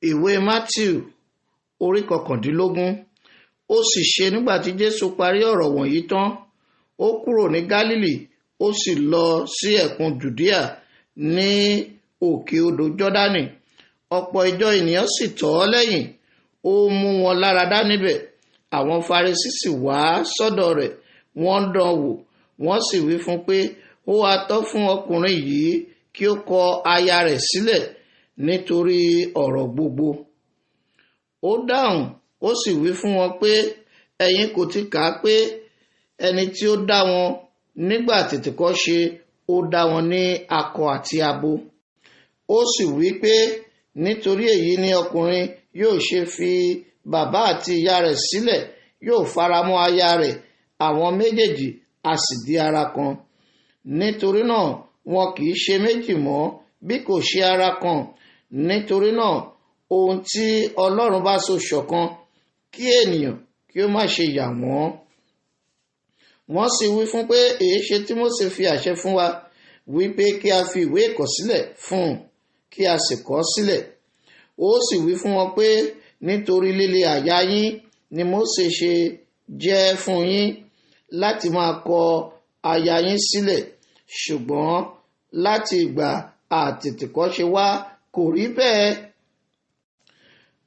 Ìwé Mátíù orí 19. Ó sì ṣe nígbà tí Jésù parí ọ̀rọ̀ wọ̀nyí tán, ó kúrò ní Gálílì, ó sì lọ sí ẹ̀kún Jùdíà ní òkè odò Jọ́dánì. Ọ̀pọ̀ ìjọ ènìyàn sì tọ̀ ọ́ lẹ́yìn, ó mú wọn lára dá níbẹ̀. Àwọn Farisí sì wá sọ́dọ̀ rẹ̀, wọ́n dán wò, wọ́n sì wí fún pé ó wá tọ́ fún ọkùnrin yìí kí ó kọ aya rẹ̀ sílẹ̀ nítorí ọ̀rọ̀ gbogbo. Ó dáhùn, ó sì wí fún wọn pé ẹ̀yin kò ti kà á pé ẹni tí ó dá wọn nígbà tètèkọ́ṣe ó dá wọn ní akọ àti abo. Ó sì wí pé nítorí èyí ni ọkùnrin yóò ṣe fi bàbá àti ìyá rẹ̀ sílẹ̀, yóò faramọ́ aya rẹ̀, àwọn méjèèjì a sì di ara kan. Nítorí náà wọn kì í ṣe méjì mọ́ bí kò ṣe ara kan. Nítorí náà ohun tí Ọlọ́run bá so ṣọ̀kan, kí ènìyàn kí ó má ṣe yà wọ́n. Wọ́n sì wí fún pé èéṣe tí Mósè fi àṣẹ fún wa wípé kí a fi ìwé ìkọ̀sílẹ̀ fún un, kí a sì kọ ọ́ sílẹ̀. Ó sì wí fún wọn pé nítorí líle àyà yín ni Mósè ṣe jẹ́ fún yín láti máa kọ aya yín sílẹ̀, ṣùgbọ́n láti ìgbà àtètèkọ́ṣe wá kò rí bẹ́ẹ̀.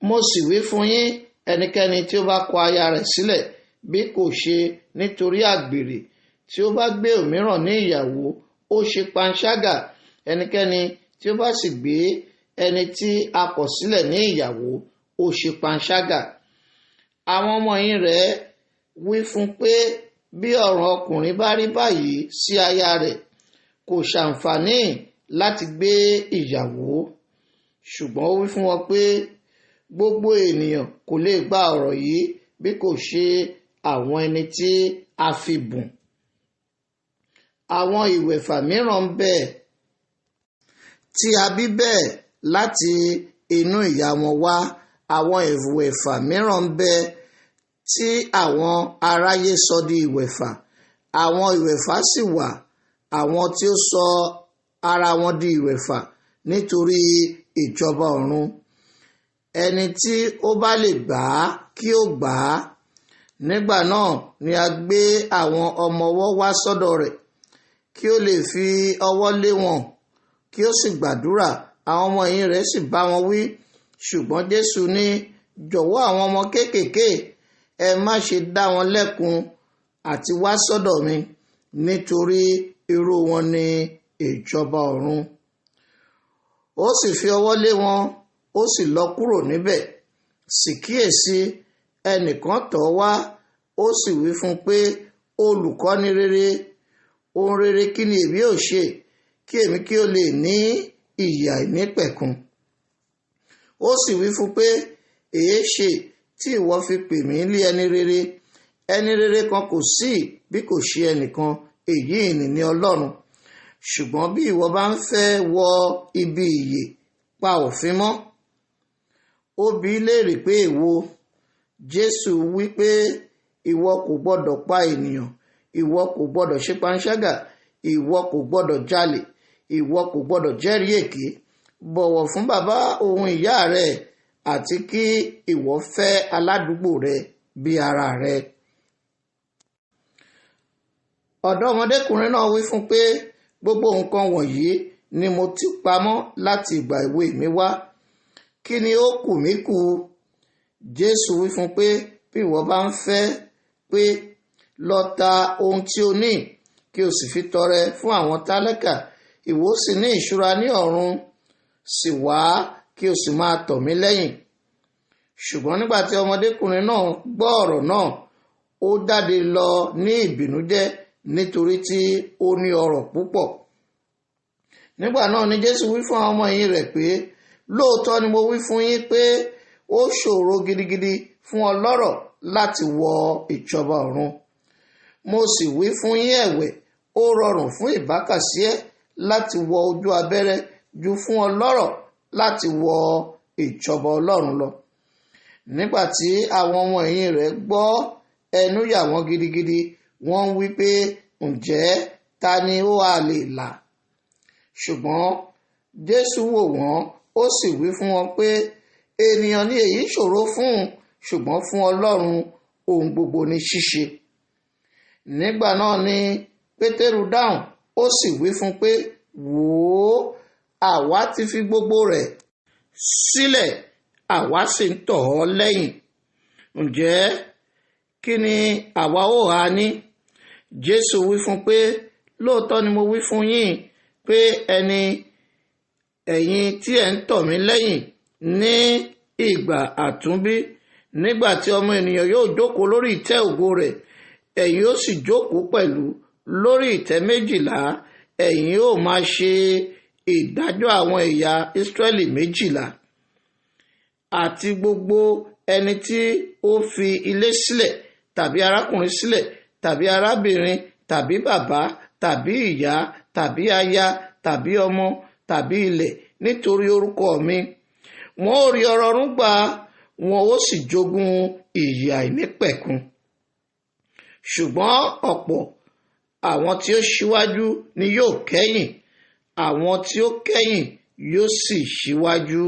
Mo sì wí fún yín, ẹnikẹ́ni tí ó bá kọ aya rẹ̀ sílẹ̀ bí kò ṣe nítorí àgbèrè, tí ó bá gbé òmíràn ní ìyàwó, ó ṣe panṣágà. Ẹnikẹ́ni tí ó bá sì gbé ẹni tí a kọ̀ sílẹ̀ ní ìyàwó, ó ṣe panṣágà. Àwọn ọmọ-ẹ̀yìn rẹ̀ wí fún pé bí ọ̀ràn ọkùnrin bá rí báyìí sí aya rẹ̀, kò ṣàǹfààní láti gbé ìyàwó. Ṣùgbọ́n ó wí fún wọn pé gbogbo ènìyàn kò lè gba ọ̀rọ̀ yìí bí kò ṣe àwọn ẹni tí a fi bùn. Àwọn ìwẹ̀fà mìíràn ń bẹ tí a bí bẹ́ẹ̀ láti inú ìyá wọn wá. Àwọn ìwẹ̀fà mìíràn ń bẹ tí àwọn aráyé sọ di ìwẹ̀fà. Àwọn ìwẹ̀fà sì wà, àwọn tí ó sọ ara wọn di ìwẹ̀fà nítorí ìjọba ọ̀run. Ẹni tí ó bá lè gbà á kí ó gbà á. Nígbà náà ni a gbé àwọn ọmọ ọwọ́ wá sọ́dọ̀ rẹ̀ kí ó lè fi ọwọ́ lé wọn, kí ó sì gbàdúrà. Àwọn ọmọ-ẹ̀yìn rẹ̀ sì bá wọn wí. Ṣùgbọ́n Jésù ní, jọ̀wọ́ àwọn ọmọ kéékèèké, ẹ má ṣe dá wọn lẹ́kun àti wá sọ́dọ̀ mi, nítorí irú wọn ni ìjọba ọ̀run. Ó sì fi ọwọ́ lé wọn, ó sì lọ kúrò níbẹ̀. Sì kíyèsí, ẹnìkan tọ̀ ọ́ wá, ó sì wí fún un pé olùkọ́ni rere, ohun rere kí ni èmi ó ṣe kí èmi kí ó lè ní ìyè àìnípẹ̀kun? Ó sì wí fún un pé èéṣe tí ìwọ fi pè mí ní ẹni rere? Ẹni rere kan kò sí bí kò ṣe ẹnìkan, èyí ni Ọlọ́run. Ṣùgbọ́n bí ìwọ bá ń fẹ́ wọ ibi ìyè, pa òfin mọ́. Ó bi í léèrè pé èwo? Jésù wí pé ìwọ kò gbọdọ̀ pa ènìyàn, ìwọ kò gbọdọ̀ ṣe panṣágà, ìwọ kò gbọdọ̀ jalè, ìwọ kò gbọdọ̀ jẹ́rìí èké, bọ̀wọ̀ fún bàbá òun ìyá rẹ, àti kí ìwọ fẹ́ aládùúgbò rẹ bí ara rẹ. Ọ̀dọ́mọdékùnrin náà wí fún pé gbogbo nǹkan wọ̀nyí ni mo ti pamọ́ láti ìgbà èwe mi wá. Kí ni ó kù mí kù? Jésù wí fún pé bí ìwọ bá ń fẹ́ pé lọ ta ohun tí o ní, kí o sì fi tọrẹ fún àwọn tálákà, ìwọ sì ní ìṣúra ní ọ̀run, sì wá kí o sì máa tọ̀ mí lẹ́yìn. Ṣùgbọ́n nígbà tí ọmọdékùnrin náà gbọ́ ọ̀rọ̀ náà, ó jáde lọ ní ìbìnújẹ́ nítorí tí ó ní ọrọ̀ púpọ̀. Nígbà náà ni Jésù wí fún àwọn ọmọ-ẹ̀yìn rẹ̀ pé lóòótọ́ ni mo wí fún yín pé ó ṣòro gidigidi fún ọlọ́rọ̀ láti wọ ìjọba ọ̀run. Mo sì wí fún yín ẹ̀wẹ̀, ó rọrùn fún ìbákasíẹ́ láti wọ ojú abẹ́rẹ́ ju fún ọlọ́rọ̀ láti wọ ìjọba Ọlọ́run lọ. Nígbà tí àwọn ọmọ-ẹ̀yìn rẹ̀ gbọ́, ẹnu yà wọ́n gidigidi. Wọ́n wí pé ǹjẹ́ ta ni ó ha lè là? Ṣùgbọ́n Jésù wò wọ́n, ó sì wí fún wọn pé ènìyàn ni èyí ṣòro fún, ṣùgbọ́n fún Ọlọ́run ohun gbogbo ní ṣíṣe. Nígbà náà ni Pétérù dáhùn, ó sì wí fún pé, wò ó, àwa ti fi gbogbo rẹ̀ sílẹ̀, àwa sì ń tọ̀ ọ́ lẹ́yìn. Ǹjẹ́ kí ni àwa ó ha ní? Jésù wí fún pé, lóòótọ́ ni mo wí fún yín pé ẹ̀yin tí ẹ̀ ń tọ̀ mí lẹ́yìn ní ìgbà àtúnbí, nígbà tí ọmọ ènìyàn yóò jókòó lórí ìtẹ́ ògo rẹ̀, ẹ̀yin ó sì jókòó pẹ̀lú lórí ìtẹ́ 12, ẹ̀yin ó máa ṣe ìdájọ́ àwọn ẹ̀yà Ísírẹ́lì 12. Àti gbogbo ẹni tí ó fi ilé sílẹ̀ tàbí arákùnrin sílẹ̀ tàbí arábìnrin tàbí bàbá tàbí ìyá tàbí aya tàbí ọmọ tàbí ilẹ̀ nítorí orúkọ mi, wọn ó rí ọrọ̀ ọ̀run gbà, wọn ó sì jogún ìyè àìnípẹ̀kun. Ṣùgbọ́n ọ̀pọ̀ àwọn tí ó ṣíwájú ni yóò kẹ́yìn, àwọn tí ó kẹ́yìn yóò sì ṣíwájú.